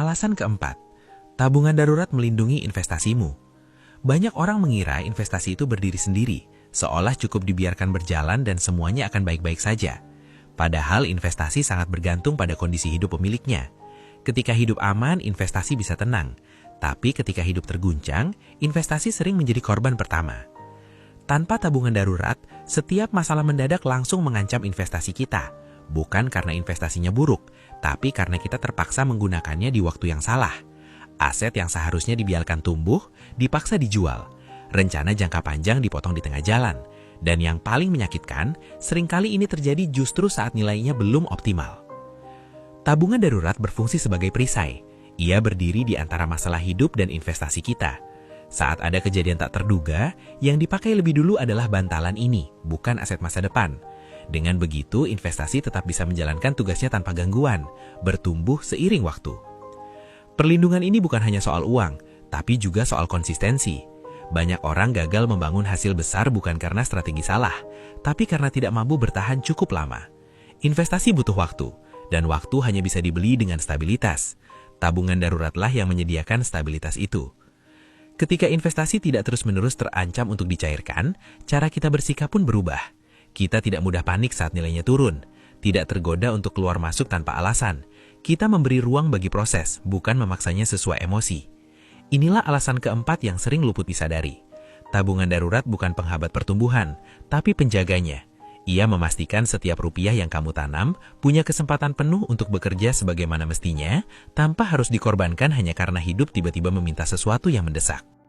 Alasan keempat, tabungan darurat melindungi investasimu. Banyak orang mengira investasi itu berdiri sendiri, seolah cukup dibiarkan berjalan dan semuanya akan baik-baik saja. Padahal investasi sangat bergantung pada kondisi hidup pemiliknya. Ketika hidup aman, investasi bisa tenang. Tapi ketika hidup terguncang, investasi sering menjadi korban pertama. Tanpa tabungan darurat, setiap masalah mendadak langsung mengancam investasi kita. Bukan karena investasinya buruk, tapi karena kita terpaksa menggunakannya di waktu yang salah. Aset yang seharusnya dibiarkan tumbuh, dipaksa dijual. Rencana jangka panjang dipotong di tengah jalan. Dan yang paling menyakitkan, seringkali ini terjadi justru saat nilainya belum optimal. Tabungan darurat berfungsi sebagai perisai. Ia berdiri di antara masalah hidup dan investasi kita. Saat ada kejadian tak terduga, yang dipakai lebih dulu adalah bantalan ini, bukan aset masa depan. Dengan begitu, investasi tetap bisa menjalankan tugasnya tanpa gangguan, bertumbuh seiring waktu. Perlindungan ini bukan hanya soal uang, tapi juga soal konsistensi. Banyak orang gagal membangun hasil besar bukan karena strategi salah, tapi karena tidak mampu bertahan cukup lama. Investasi butuh waktu, dan waktu hanya bisa dibeli dengan stabilitas. Tabungan daruratlah yang menyediakan stabilitas itu. Ketika investasi tidak terus-menerus terancam untuk dicairkan, cara kita bersikap pun berubah. Kita tidak mudah panik saat nilainya turun, tidak tergoda untuk keluar masuk tanpa alasan. Kita memberi ruang bagi proses, bukan memaksanya sesuai emosi. Inilah alasan keempat yang sering luput disadari. Tabungan darurat bukan penghambat pertumbuhan, tapi penjaganya. Ia memastikan setiap rupiah yang kamu tanam punya kesempatan penuh untuk bekerja sebagaimana mestinya, tanpa harus dikorbankan hanya karena hidup tiba-tiba meminta sesuatu yang mendesak.